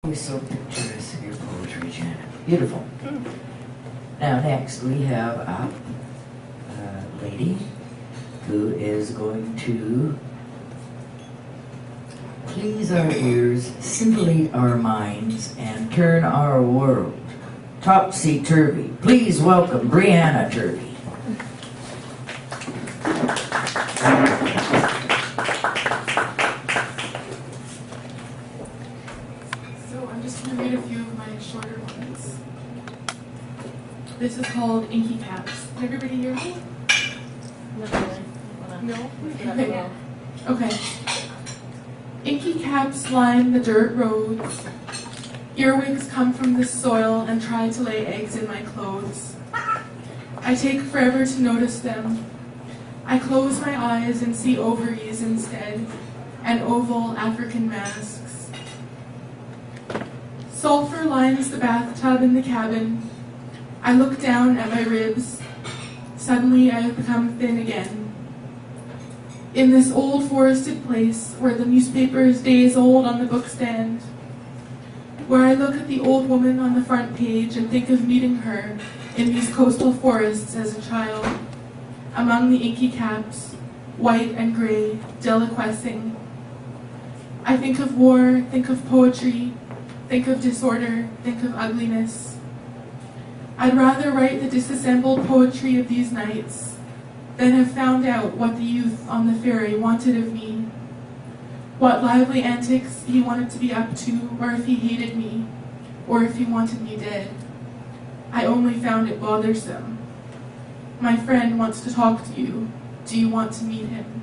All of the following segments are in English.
Always so picturesque, your poetry, Janet. Beautiful. Now next we have a lady who is going to please our ears, scintillate our minds, and turn our world topsy-turvy. Please welcome Brenda Turvey. Shorter ones. This is called Inky Caps. Can everybody hear me? No? Okay. Inky caps line the dirt roads. Earwigs come from the soil and try to lay eggs in my clothes. I take forever to notice them. I close my eyes and see ovaries instead, and oval African masks. Sulfur lines the bathtub in the cabin. I look down at my ribs. Suddenly I have become thin again. In this old forested place where the newspaper is days old on the bookstand, where I look at the old woman on the front page and think of meeting her in these coastal forests as a child, among the inky caps, white and gray, deliquescing. I think of war, think of poetry, think of disorder, think of ugliness. I'd rather write the disassembled poetry of these nights than have found out what the youth on the ferry wanted of me, what lively antics he wanted to be up to, or if he hated me, or if he wanted me dead. I only found it bothersome. My friend wants to talk to you. Do you want to meet him?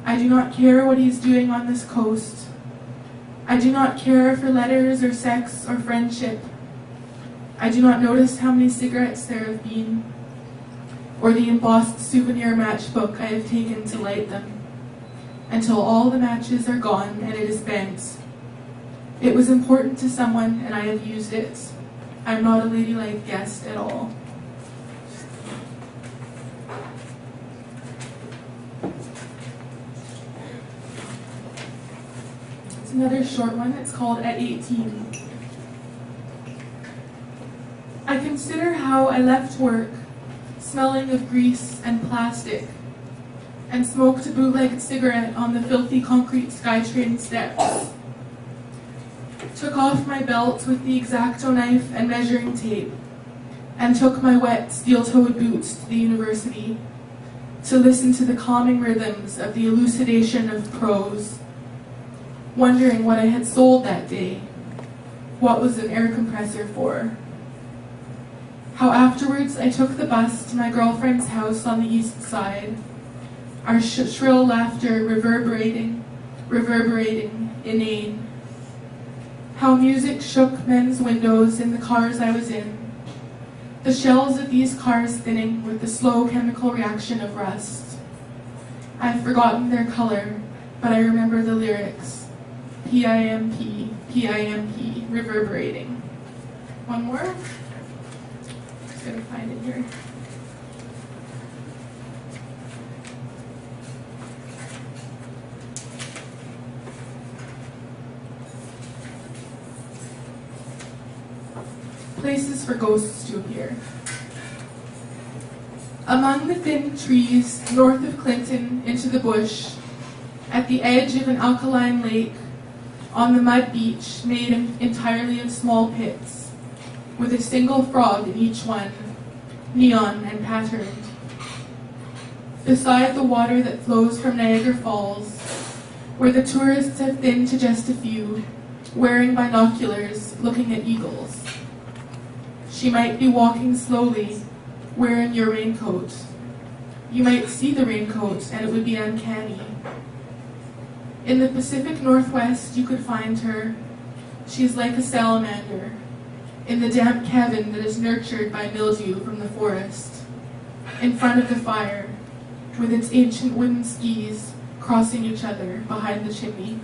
I do not care what he is doing on this coast. I do not care for letters or sex or friendship. I do not notice how many cigarettes there have been, or the embossed souvenir matchbook I have taken to light them, until all the matches are gone and it is bent. It was important to someone and I have used it. I'm not a ladylike guest at all. Another short one, it's called At 18. I consider how I left work, smelling of grease and plastic, and smoked a bootlegged cigarette on the filthy concrete SkyTrain steps. Took off my belt with the X-Acto knife and measuring tape, and took my wet steel-toed boots to the university to listen to the calming rhythms of the elucidation of prose. Wondering what I had sold that day, what was an air compressor for. How afterwards I took the bus to my girlfriend's house on the east side, our shrill laughter reverberating, inane. How music shook men's windows in the cars I was in, the shells of these cars thinning with the slow chemical reaction of rust. I've forgotten their color, but I remember the lyrics. P-I-M-P, P-I-M-P, reverberating. One more. Just gonna find it here. Places for ghosts to appear. Among the thin trees north of Clinton into the bush, at the edge of an alkaline lake, on the mud beach made entirely of small pits, with a single frog in each one, neon and patterned. Beside the water that flows from Niagara Falls, where the tourists have thinned to just a few, wearing binoculars, looking at eagles. She might be walking slowly, wearing your raincoat. You might see the raincoat and it would be uncanny. In the Pacific Northwest, you could find her. She is like a salamander, in the damp cabin that is nurtured by mildew from the forest, in front of the fire, with its ancient wooden skis crossing each other behind the chimney.